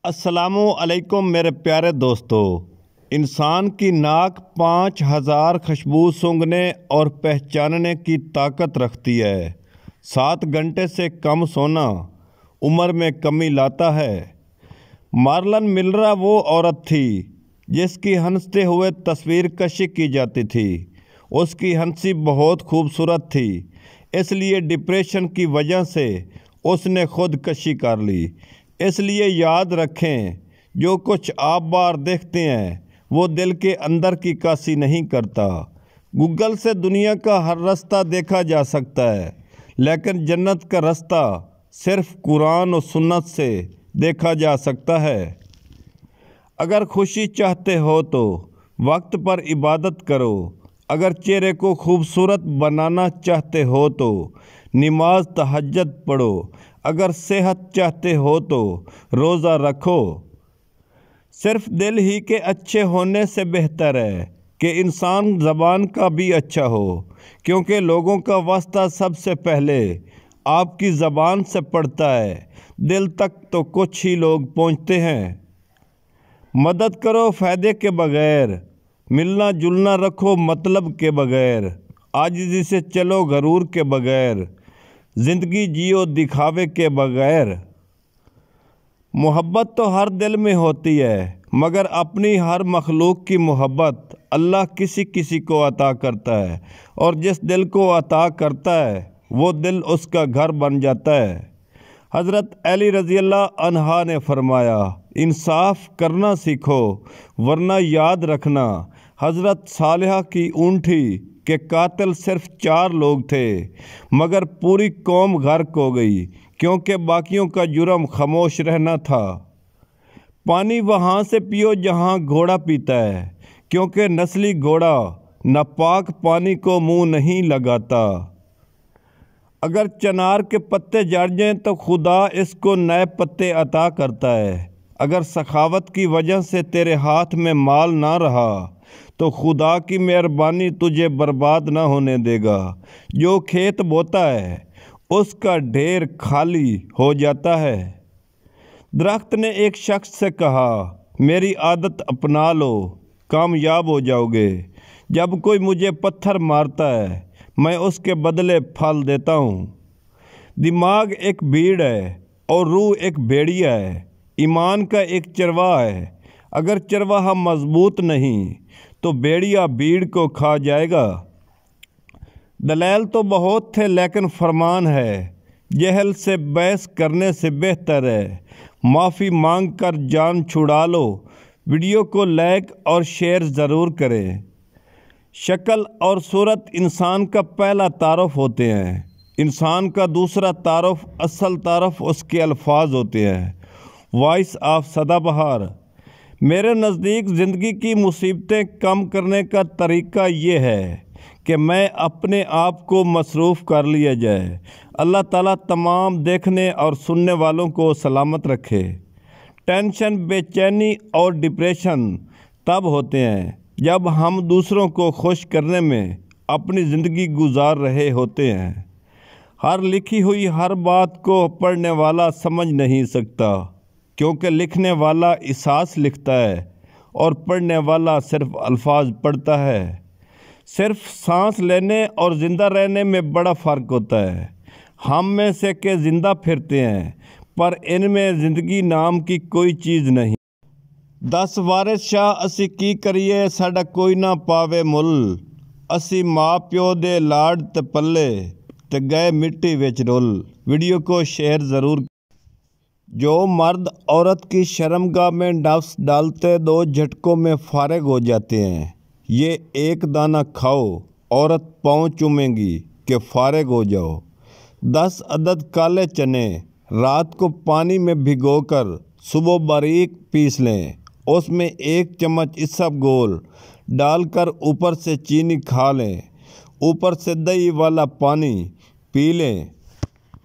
अस्सलामु अलैकुम मेरे प्यारे दोस्तों। इंसान की नाक 5000 खुशबू सूंघने और पहचानने की ताकत रखती है। 7 घंटे से कम सोना उम्र में कमी लाता है। मार्लन मिलरा वो औरत थी जिसकी हंसते हुए तस्वीर कशी की जाती थी। उसकी हंसी बहुत खूबसूरत थी, इसलिए डिप्रेशन की वजह से उसने खुदकशी कर ली। इसलिए याद रखें, जो कुछ आप बाहर देखते हैं वो दिल के अंदर की काशी नहीं करता। गूगल से दुनिया का हर रास्ता देखा जा सकता है, लेकिन जन्नत का रास्ता सिर्फ कुरान और सुन्नत से देखा जा सकता है। अगर खुशी चाहते हो तो वक्त पर इबादत करो। अगर चेहरे को खूबसूरत बनाना चाहते हो तो नमाज तहज्जुद पढ़ो। अगर सेहत चाहते हो तो रोज़ा रखो। सिर्फ दिल ही के अच्छे होने से बेहतर है कि इंसान ज़बान का भी अच्छा हो, क्योंकि लोगों का वास्ता सबसे पहले आपकी ज़बान से पड़ता है। दिल तक तो कुछ ही लोग पहुँचते हैं। मदद करो फ़ायदे के बगैर, मिलना जुलना रखो मतलब के बगैर, आजिज़ी से चलो गरूर के बगैर, ज़िंदगी जियो दिखावे के बगैर। मोहब्बत तो हर दिल में होती है, मगर अपनी हर मखलूक की मोहब्बत अल्लाह किसी किसी को अता करता है, और जिस दिल को अता करता है वो दिल उसका घर बन जाता है। हज़रत अली रज़ी अल्लाह अन्हा ने फरमाया, इंसाफ करना सीखो वरना याद रखना, हज़रत सालिहा की ऊँटी के कातिल सिर्फ 4 लोग थे, मगर पूरी कौम गर्क हो गई क्योंकि बाकियों का जुर्म खामोश रहना था। पानी वहाँ से पियो जहाँ घोड़ा पीता है, क्योंकि नस्ली घोड़ा नापाक पानी को मुंह नहीं लगाता। अगर चनार के पत्ते झड़ जाएं तो खुदा इसको नए पत्ते अता करता है। अगर सखावत की वजह से तेरे हाथ में माल ना रहा तो खुदा की मेहरबानी तुझे बर्बाद ना होने देगा। जो खेत बोता है उसका ढेर खाली हो जाता है। दरख्त ने एक शख्स से कहा, मेरी आदत अपना लो, कामयाब हो जाओगे। जब कोई मुझे पत्थर मारता है मैं उसके बदले फल देता हूँ। दिमाग एक भीड़ है और रूह एक भेड़िया है। ईमान का एक चरवाहा है। अगर चरवाहा मजबूत नहीं तो भेड़िया भीड़ को खा जाएगा। दलाल तो बहुत थे लेकिन फरमान है, जहल से बहस करने से बेहतर है माफ़ी मांग कर जान छुड़ा लो। वीडियो को लाइक और शेयर ज़रूर करें। शक्ल और सूरत इंसान का पहला तारुफ होते हैं। इंसान का दूसरा तारुफ असल तारुफ उसके अल्फाज होते हैं। वॉइस ऑफ सदाबहार। मेरे नज़दीक ज़िंदगी की मुसीबतें कम करने का तरीका ये है कि मैं अपने आप को मसरूफ़ कर लिया जाए। अल्लाह ताला तमाम देखने और सुनने वालों को सलामत रखे। टेंशन, बेचैनी और डिप्रेशन तब होते हैं जब हम दूसरों को खुश करने में अपनी ज़िंदगी गुजार रहे होते हैं। हर लिखी हुई हर बात को पढ़ने वाला समझ नहीं सकता, क्योंकि लिखने वाला एहसास लिखता है और पढ़ने वाला सिर्फ अल्फाज पढ़ता है। सिर्फ सांस लेने और ज़िंदा रहने में बड़ा फ़र्क होता है। हम में से के ज़िंदा फिरते हैं, पर इनमें ज़िंदगी नाम की कोई चीज़ नहीं। 10 वारिस शाह असी की करिए साडा कोई ना पावे मुल, असी माँ प्यो दे लाड ते पल्ले ते गए मिट्टी विच रुल। वीडियो को शेयर ज़रूर। जो मर्द औरत की शर्मगाह में नफ्स डालते 2 झटकों में फारिग हो जाते हैं। ये एक दाना खाओ, औरत पाँव चूमेंगी कि फारिग हो जाओ। 10 अदद काले चने रात को पानी में भिगोकर सुबह बारीक पीस लें। उसमें 1 चम्मच इसबगोल डालकर ऊपर से चीनी खा लें, ऊपर से दही वाला पानी पी लें।